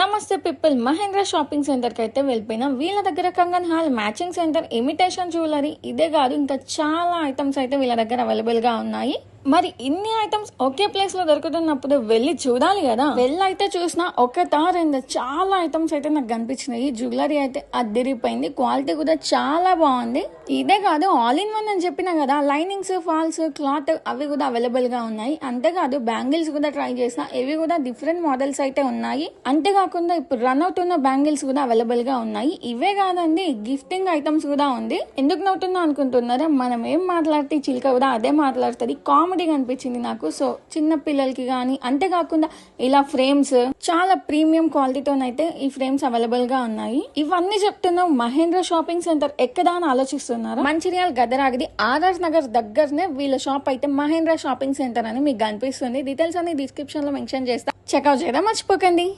నమస్తే people. Mahindra shopping centre కి అయితే వెళ్ళిపోయినా వీళ్ళ దగ్గర Kangen hall, matching centre, imitation jewellery ఇదే కాదు ఇంకా చాలా ఐటమ్స్ అయితే వీళ్ళ దగ్గర అవైలబుల్ గా ఉన్నాయి. మరి ఇన్ని ఐటమ్స్ ఒకే ప్లేస్ లో దొరుకుతున్నప్పుడు వెళ్ళి చూడాలి కదా. వెళ్ళైతే చూసిన రెండు చాలా ఐటమ్స్ అయితే నాకు కనిపించినాయి. జ్యువెలరీ అయితే అద్దరిపోయింది, క్వాలిటీ కూడా చాలా బాగుంది. ఇదే కాదు ఆల్ ఇన్ వన్ అని చెప్పినా కదా, లైనింగ్స్, ఫాల్స్, క్లాత్ అవి కూడా అవైలబుల్ గా ఉన్నాయి. అంతేకాదు బ్యాంగిల్స్ కూడా ట్రై చేసిన, ఇవి కూడా డిఫరెంట్ మోడల్స్ అయితే ఉన్నాయి. అంతేకాకుండా ఇప్పుడు రన్ అవుతున్న బ్యాంగిల్స్ కూడా అవైలబుల్ గా ఉన్నాయి. ఇవే కాదండి, గిఫ్టింగ్ ఐటమ్స్ కూడా ఉంది. ఎందుకు నవ్వుతున్నా అనుకుంటున్నారా? మనం ఏం మాట్లాడితే చిలుక కూడా అదే మాట్లాడుతుంది. కామెడీగా అనిపించింది నాకు. సో చిన్న పిల్లలకి కానీ, అంతేకాకుండా ఇలా ఫ్రేమ్స్ చాలా ప్రీమియం క్వాలిటీతోనైతే ఈ ఫ్రేమ్స్ అవైలబుల్ గా ఉన్నాయి. ఇవన్నీ చెప్తున్నాం మహేంద్ర షాపింగ్ సెంటర్ ఎక్కడా అని ఆలోచిస్తున్నారా? మంచిర్యాల గదరాగిది ఆర్ఆర్ నగర్ దగ్గరనే వీళ్ళ షాప్ అయితే మహేంద్ర షాపింగ్ సెంటర్ అని మీకు కనిపిస్తుంది. డీటెయిల్స్ అన్ని డిస్క్రిప్షన్ లో మెన్షన్ చేస్తా, చెక్అవుట్ చేయడం మర్చిపోకండి.